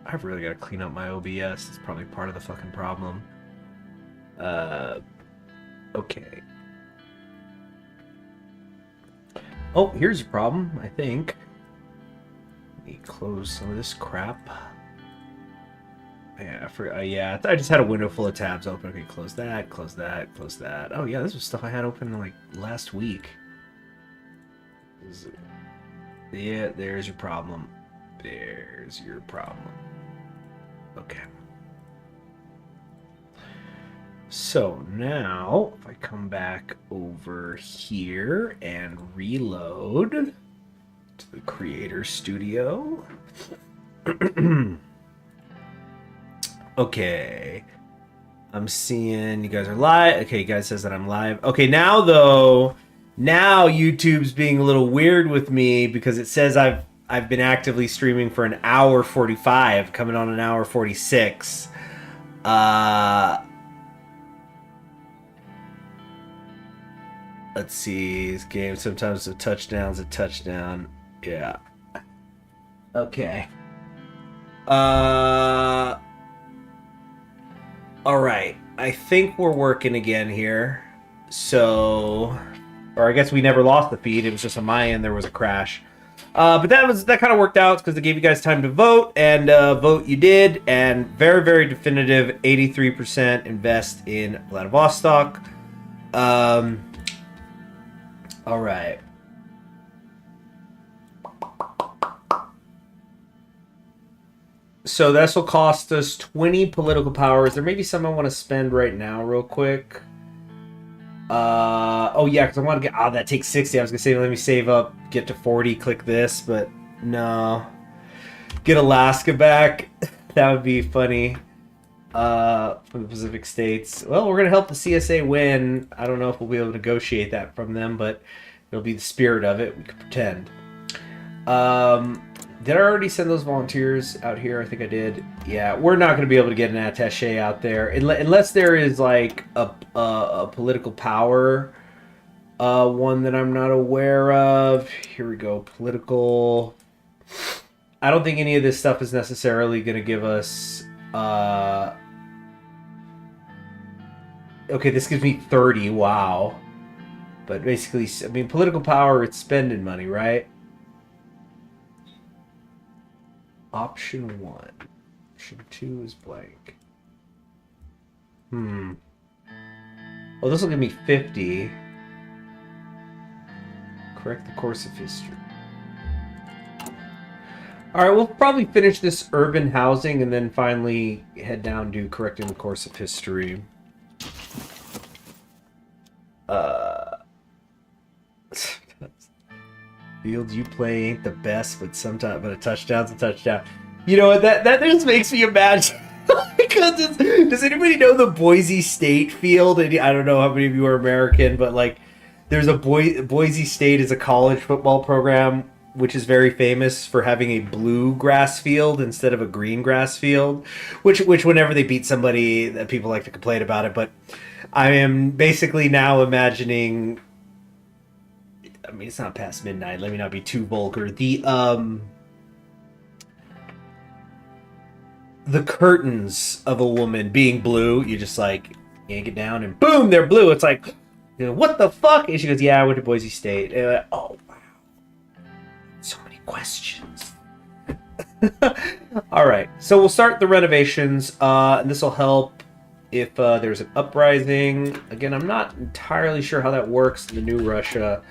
I've really got to clean up my OBS. It's probably part of the fucking problem. Okay. Oh, here's a problem, I think. Let me close some of this crap. Yeah, I just had a window full of tabs open. Okay, close that, close that, close that. Oh yeah, this was stuff I had open like last week. Yeah, there's your problem. There's your problem. Okay. So now, if I come back over here and reload to the Creator Studio. Okay. I'm seeing you guys are live. Okay, you guys says that I'm live. Okay, now though, now YouTube's being a little weird with me because it says I've been actively streaming for an hour 45, coming on an hour 46. Let's see. This game sometimes a touchdown's a touchdown. Yeah. Okay. All right. I think we're working again here. So, or I guess we never lost the feed. It was just on my end there was a crash. But that kind of worked out because it gave you guys time to vote, and vote you did, and very, very definitive 83% invest in Vladivostok. All right. So this will cost us 20 political powers. There may be some I want to spend right now real quick. Oh yeah, because I want to get... Oh, that takes 60. I was going to say, let me save up, get to 40, click this, but no. Get Alaska back. That would be funny. From the Pacific States. Well, we're going to help the CSA win. I don't know if we'll be able to negotiate that from them, but it'll be the spirit of it. We could pretend. Did I already send those volunteers out here? I think I did. Yeah, we're not going to be able to get an attaché out there unless there is like a political power one that I'm not aware of. Here we go. Political. I don't think any of this stuff is necessarily going to give us... Okay, this gives me 30. Wow. But basically, I mean, political power, it's spending money, right? Option 1. Option 2 is blank. Oh, this will give me 50. Correct the course of history. Alright, we'll probably finish this urban housing and then finally head down to correcting the course of history. Fields you play ain't the best, but sometimes, but a touchdown's a touchdown. You know what? That just makes me imagine. Because does anybody know the Boise State field? And I don't know how many of you are American, but like, there's a Boise State is a college football program which is very famous for having a blue grass field instead of a green grass field. Which whenever they beat somebody, that people like to complain about it. But I am basically now imagining. I mean, it's not past midnight. Let me not be too vulgar. The curtains of a woman being blue, you just like yank it down and boom, they're blue. It's like, you know, what the fuck? And she goes, "Yeah, I went to Boise State." And like, oh wow, so many questions. All right, so we'll start the renovations, and this will help if there's an uprising. Again, I'm not entirely sure how that works in the new Russia.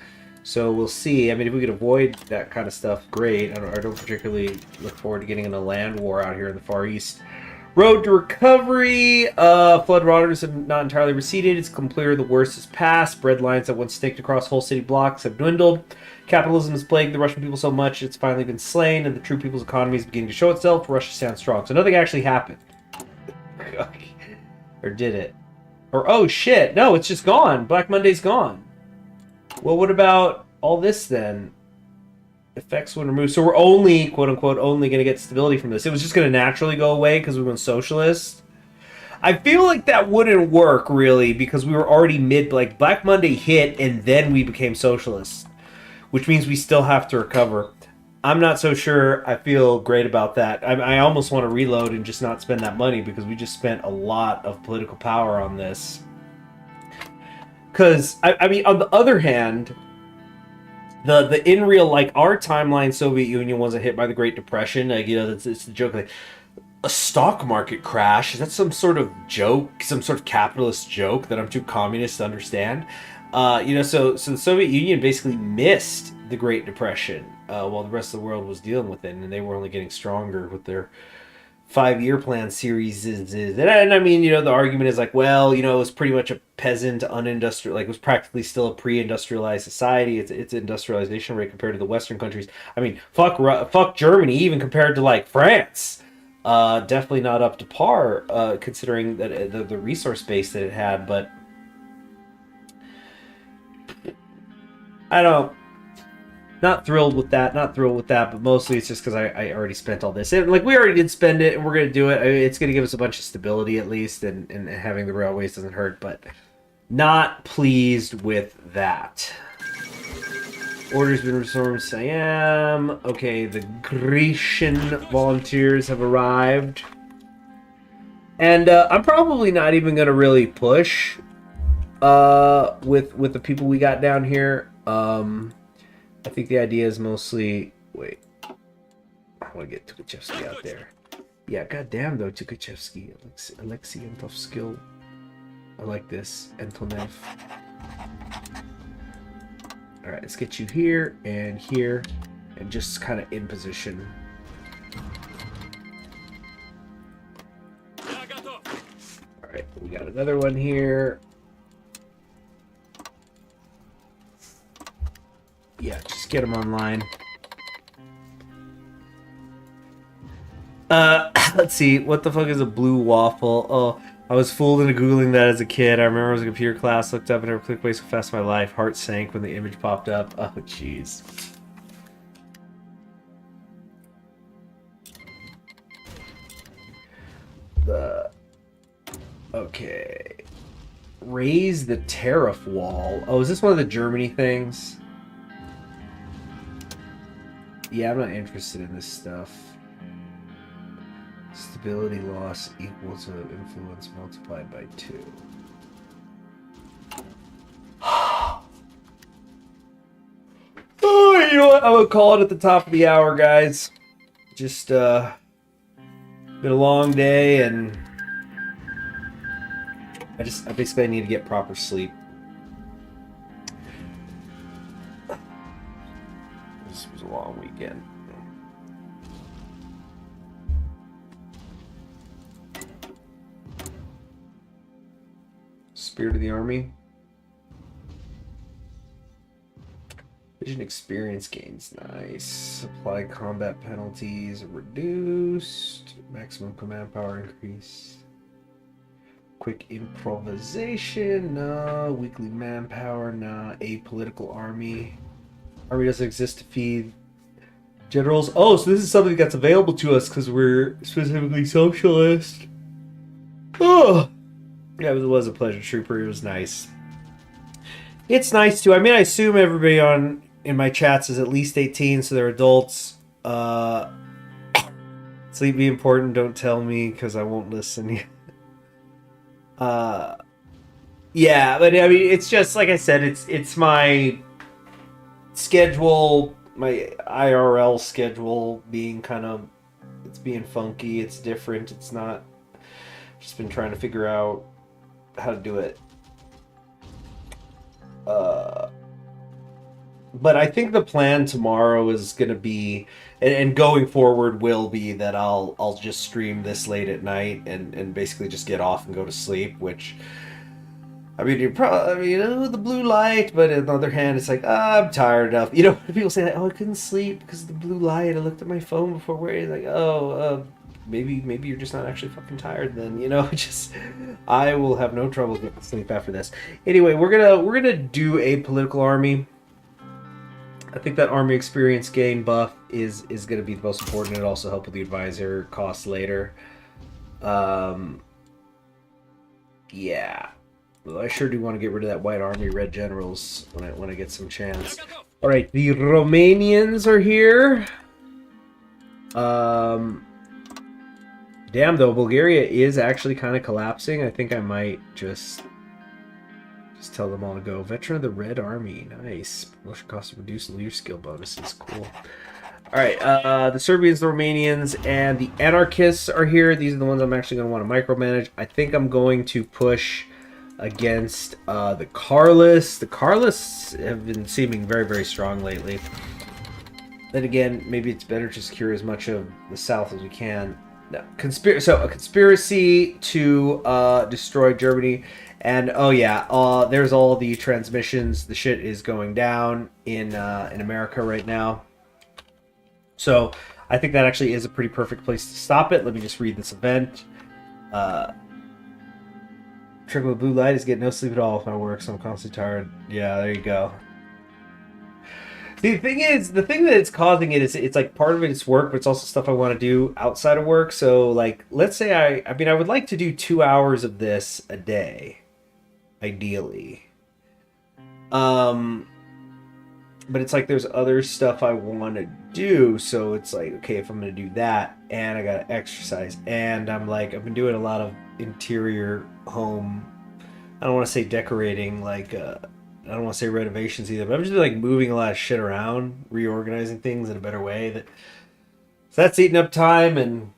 So we'll see. I mean, if we could avoid that kind of stuff, great. I don't particularly look forward to getting in a land war out here in the Far East. Road to recovery. Flood waters have not entirely receded. It's become clear the worst is past. Bread lines that once snaked across whole city blocks have dwindled. Capitalism has plagued the Russian people so much it's finally been slain, and the true people's economy is beginning to show itself. Russia stands strong. So nothing actually happened. Or did it? Or, oh shit, no, it's just gone. Black Monday's gone. Well, what about all this then? Effects when removed. So we're only, quote unquote, only going to get stability from this. It was just going to naturally go away because we went socialist. I feel like that wouldn't work really because we were already like Black Monday hit and then we became socialist, which means we still have to recover. I'm not so sure I feel great about that. I almost want to reload and just not spend that money because we just spent a lot of political power on this. Because, I mean, on the other hand, the in real, like, our timeline, Soviet Union wasn't hit by the Great Depression. Like, you know, that's it's the joke. Like, a stock market crash, is that some sort of joke, some sort of capitalist joke that I'm too communist to understand? You know, so the Soviet Union basically missed the Great Depression while the rest of the world was dealing with it, and they were only getting stronger with their 5-year plan series. And I mean, you know, the argument is like, well, you know, it was pretty much a peasant, unindustrial, like, it was practically still a pre-industrialized society. Its industrialization rate compared to the Western countries. I mean, fuck Germany, even compared to, like, France. Definitely not up to par, considering that the resource base that it had. But I don't. Not thrilled with that. Not thrilled with that. But mostly it's just because I already spent all this. And, like, we already did spend it, and we're gonna do it. I mean, it's gonna give us a bunch of stability at least, and having the railways doesn't hurt. But not pleased with that. Order's been restored to Siam. Okay, the Grecian volunteers have arrived. And I'm probably not even going to really push with the people we got down here. I think the idea is mostly... Wait. I want to get Tukhachevsky out there. Yeah, goddamn though, Tukhachevsky. Alexei Antov's skill. I like this. Antonev. Alright, let's get you here, and just kind of in position. Alright, we got another one here. Yeah, just get them online. Let's see, what the fuck is a blue waffle? Oh, I was fooled into Googling that as a kid. I remember I was in a computer class, looked up and never clicked away so fast in my life. Heart sank when the image popped up. Oh, jeez. Okay. Raise the tariff wall. Oh, is this one of the Germany things? Yeah, I'm not interested in this stuff. Stability loss equal to influence multiplied by 2. Oh, you know what? I'm gonna call it at the top of the hour, guys. Just been a long day, and I basically need to get proper sleep. This was a long weekend. Spirit of the Army. Vision experience gains. Nice. Supply combat penalties reduced. Maximum command power increase. Quick improvisation. Nah. Weekly manpower. Nah. Apolitical army. Army doesn't exist to feed generals. Oh, so this is something that's available to us because we're specifically socialist. Oh. Yeah, it was a pleasure, Trooper. It was nice. It's nice too. I mean, I assume everybody in my chats is at least 18, so they're adults. Sleep be important. Don't tell me because I won't listen. Yeah, but I mean, it's just like I said. It's my schedule, my IRL schedule being it's being funky. It's different. It's not. Just been trying to figure out how to do it. But I think the plan tomorrow is going to be, and going forward will be, that I'll just stream this late at night and basically just get off and go to sleep, which, I mean, the blue light, but on the other hand, it's like, I'm tired enough. You know, people say, like, oh, I couldn't sleep because of the blue light. I looked at my phone before wearing it. Like, oh, maybe you're just not actually fucking tired then, you know. I will have no trouble getting sleep after this. Anyway, we're gonna do a political army. I think that army experience gain buff is gonna be the most important. It also help with the advisor costs later. Yeah, well, I sure do want to get rid of that white army, red generals when I get some chance. All right, the Romanians are here. Damn, though, Bulgaria is actually kind of collapsing. I think I might just Just tell them all to go. Veteran of the Red Army. Nice. Promotion cost of reduced leader skill bonuses. Cool. Alright, the Serbians, the Romanians, and the Anarchists are here. These are the ones I'm actually going to want to micromanage. I think I'm going to push against the Carlists. The Carlists have been seeming very, very strong lately. Then again, maybe it's better to secure as much of the South as we can. No. So, a conspiracy to destroy Germany. And, oh yeah, there's all the transmissions. The shit is going down in America right now. So, I think that actually is a pretty perfect place to stop it. Let me just read this event. Trick with blue light is getting no sleep at all if I work, so I'm constantly tired. Yeah, there you go. The thing is, the thing that it's causing it is, it's like part of it is work, but it's also stuff I want to do outside of work. So, like, let's say I mean, I would like to do 2 hours of this a day, ideally. But it's like there's other stuff I want to do, so it's like, okay, if I'm going to do that, and I got to exercise, and I'm like, I've been doing a lot of interior home, I don't want to say decorating, like, I don't want to say renovations either, but I'm just like moving a lot of shit around, reorganizing things in a better way. So that's eating up time, and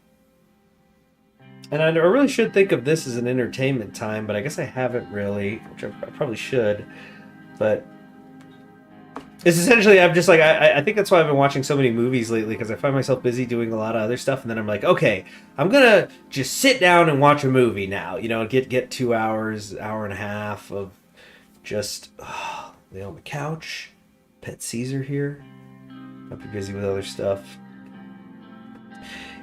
I really should think of this as an entertainment time, but I guess I haven't really, which I probably should, but it's essentially, I'm just like, I think that's why I've been watching so many movies lately, because I find myself busy doing a lot of other stuff, and then I'm like, okay, I'm gonna just sit down and watch a movie now, you know, get 2 hours, hour and a half of just lay on the couch, pet Caesar here, not be busy with other stuff.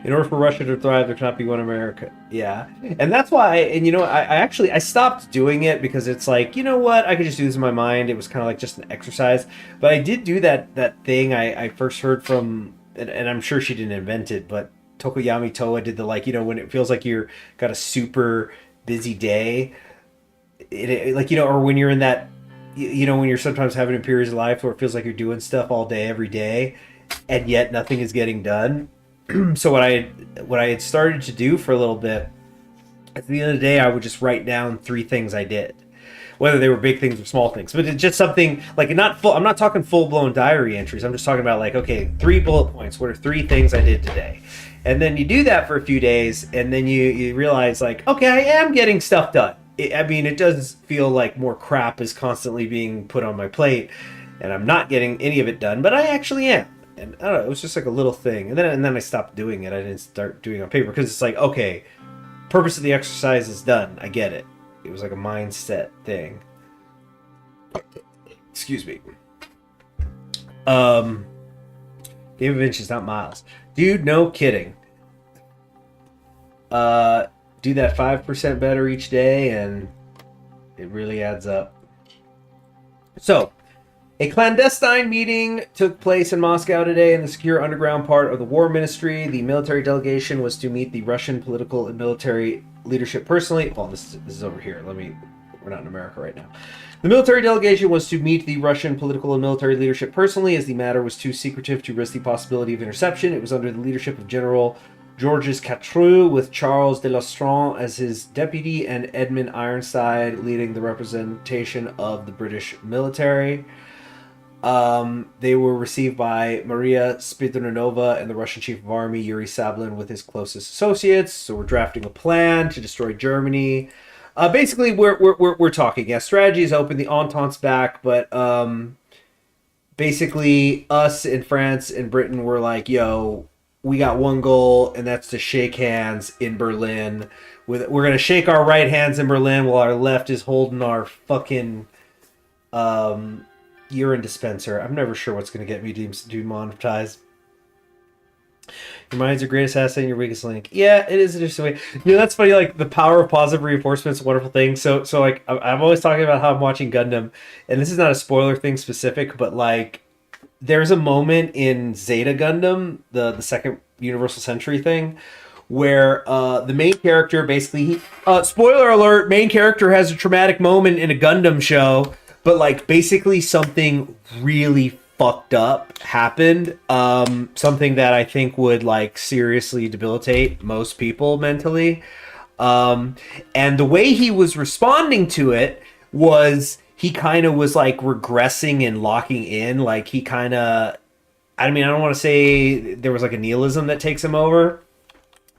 In order for Russia to thrive, there cannot be one America. Yeah. And that's why, and you know, I stopped doing it because it's like, you know what, I could just do this in my mind. It was kind of like just an exercise. But I did do that thing I first heard from, and I'm sure she didn't invent it, but Tokoyami Toa did the, like, you know, when it feels like you're got a super busy day, like, you know, or when you're in that, you know, when you're sometimes having a period of life where it feels like you're doing stuff all day, every day, and yet nothing is getting done. So what I had started to do for a little bit, at the end of the day, I would just write down 3 things I did, whether they were big things or small things. But it's just something like I'm not talking full blown diary entries. I'm just talking about like, okay, 3 bullet points. What are 3 things I did today? And then you do that for a few days, and then you realize like, okay, I am getting stuff done. I mean, it does feel like more crap is constantly being put on my plate, and I'm not getting any of it done, but I actually am. And I don't know, it was just like a little thing. And then I stopped doing it. I didn't start doing it on paper because it's like, okay, purpose of the exercise is done. I get it. It was like a mindset thing. Excuse me. Game of inches, not miles. Dude, no kidding. Do that 5% better each day and it really adds up. So, a clandestine meeting took place in Moscow today in the secure underground part of the War Ministry. The military delegation was to meet the Russian political and military leadership personally. Oh, this is over here. We're not in America right now. The military delegation was to meet the Russian political and military leadership personally, as the matter was too secretive to risk the possibility of interception. It was under the leadership of General Georges Catreux, with Charles de Lestrange as his deputy and Edmund Ironside leading the representation of the British military. They were received by Maria Spiridonova and the Russian Chief of Army, Yuri Sablin, with his closest associates. So we're drafting a plan to destroy Germany. Basically, we're talking. Yeah, strategy is open. The Entente's back, but basically, us in France and Britain were like, yo, we got one goal, and that's to shake hands in Berlin. We're gonna shake our right hands in Berlin while our left is holding our fucking urine dispenser. I'm never sure what's going to get me demonetized. Your mind's your greatest asset and your weakest link. Yeah, it is just a way. You know, that's funny. Like, the power of positive reinforcement is a wonderful thing. So like, I'm always talking about how I'm watching Gundam, and this is not a spoiler thing specific, but like, there's a moment in Zeta Gundam, the second Universal Century thing, where the main character basically, spoiler alert, main character has a traumatic moment in a Gundam show. But, like, basically something really fucked up happened. Something that I think would, like, seriously debilitate most people mentally. And the way he was responding to it was he kind of was like regressing and locking in. Like he kind of, I mean, I don't want to say there was like a nihilism that takes him over,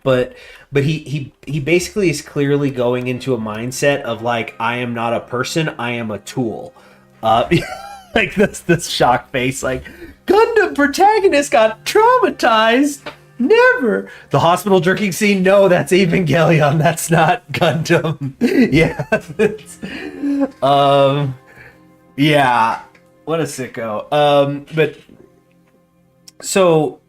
but he basically is clearly going into a mindset of like, I am not a person, I am a tool. Like this shock face, like Gundam protagonist got traumatized. Never. The hospital drinking scene. No, that's Evangelion. That's not Gundam. Yeah. Yeah. What a sicko. But so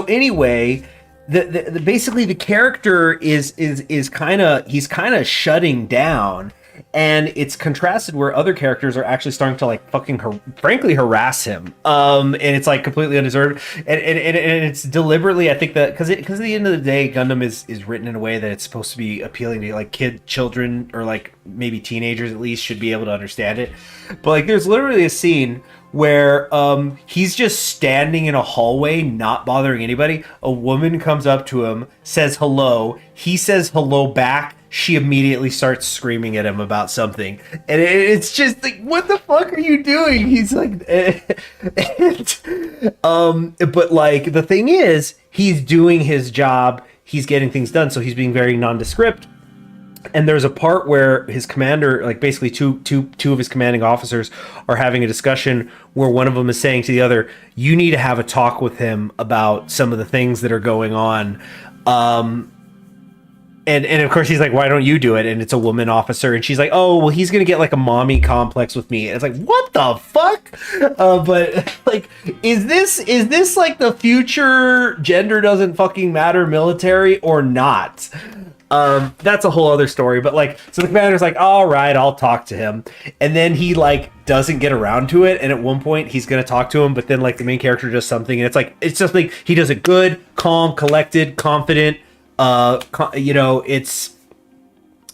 anyway, the basically the character is kind of, he's kind of shutting down. And it's contrasted where other characters are actually starting to like fucking frankly harass him, and it's like completely undeserved, and it's deliberately, I think, that because at the end of the day, Gundam is written in a way that it's supposed to be appealing to like children, or like maybe teenagers at least should be able to understand it. But like, there's literally a scene where he's just standing in a hallway, not bothering anybody. A woman comes up to him, says hello. He says hello back. She immediately starts screaming at him about something, and it's just like, what the fuck are you doing? He's like, but like, the thing is, he's doing his job, he's getting things done, so he's being very nondescript. And there's a part where his commander, like basically two of his commanding officers, are having a discussion where one of them is saying to the other, you need to have a talk with him about some of the things that are going on. And of course he's like, why don't you do it? And it's a woman officer, and she's like, oh, well, he's gonna get like a mommy complex with me. And it's like, what the fuck? But like, is this like the future gender doesn't fucking matter military or not? That's a whole other story. But like, so the commander's like, all right, I'll talk to him, and then he like doesn't get around to it. And at one point he's gonna talk to him, but then like the main character does something, and it's just like he does it good, calm, collected, confident. You know, it's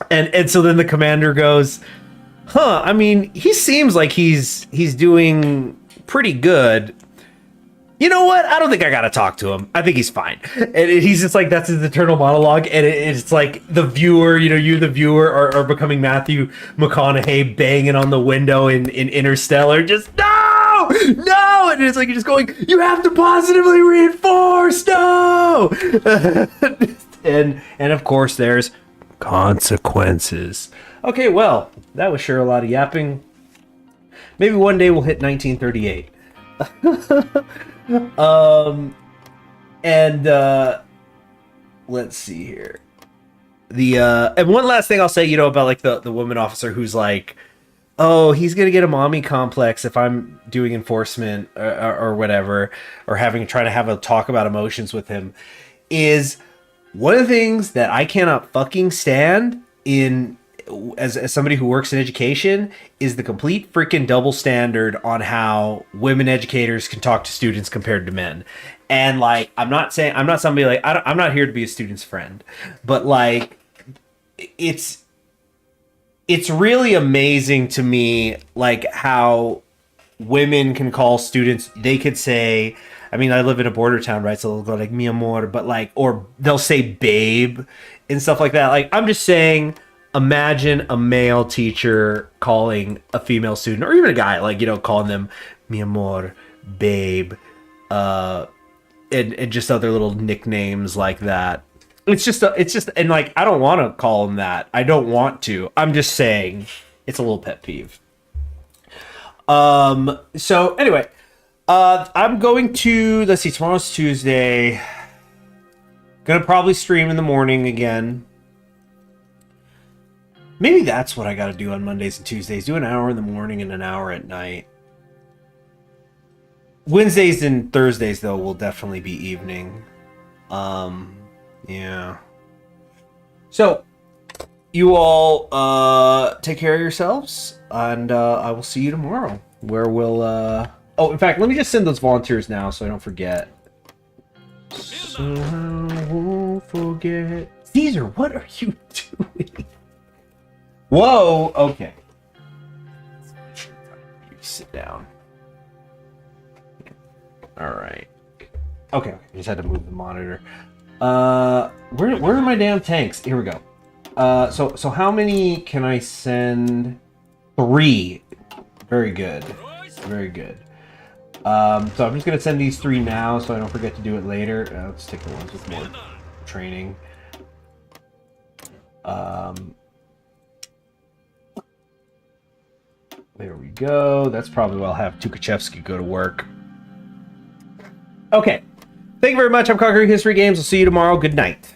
and so then the commander goes, I mean, he seems like he's doing pretty good. You know what? I don't think I gotta talk to him. I think he's fine. And he's just like, that's his internal monologue, and it's like the viewer, you the viewer are becoming Matthew McConaughey banging on the window in Interstellar, just no, and it's like you're just going, you have to positively reinforce, no. And of course there's consequences. Okay, well, that was sure a lot of yapping. Maybe one day we'll hit 1938. Let's see here. And one last thing I'll say, about like the woman officer who's like, oh, he's gonna get a mommy complex if I'm doing enforcement or whatever, or trying to have a talk about emotions with him, is one of the things that I cannot fucking stand as somebody who works in education is the complete freaking double standard on how women educators can talk to students compared to men. And like, I'm not somebody like, I'm not here to be a student's friend, but like, it's really amazing to me, like how women can call students, they could say, I mean, I live in a border town, right? So they'll go like, mi amor, but like, or they'll say babe and stuff like that. Like, I'm just saying, imagine a male teacher calling a female student, or even a guy, like, calling them mi amor, babe, and just other little nicknames like that. It's just, and like, I don't want to call them that. I don't want to. I'm just saying, it's a little pet peeve. So anyway, I'm going to, let's see, tomorrow's Tuesday. Gonna probably stream in the morning again. Maybe that's what I gotta do on Mondays and Tuesdays. Do an hour in the morning and an hour at night. Wednesdays and Thursdays, though, will definitely be evening. Yeah. So, you all, take care of yourselves, and, I will see you tomorrow, where we'll, oh, in fact, let me just send those volunteers now so I don't forget. So I won't forget. Caesar, what are you doing? Whoa, okay. You sit down. Alright. Okay, I just had to move the monitor. Where are my damn tanks? Here we go. So how many can I send? 3. Very good. Very good. So I'm just going to send these 3 now so I don't forget to do it later. Let's take the ones with more training. There we go. That's probably where I'll have Tukachevsky go to work. Okay. Thank you very much. I'm Conquering History Games. I'll see you tomorrow. Good night.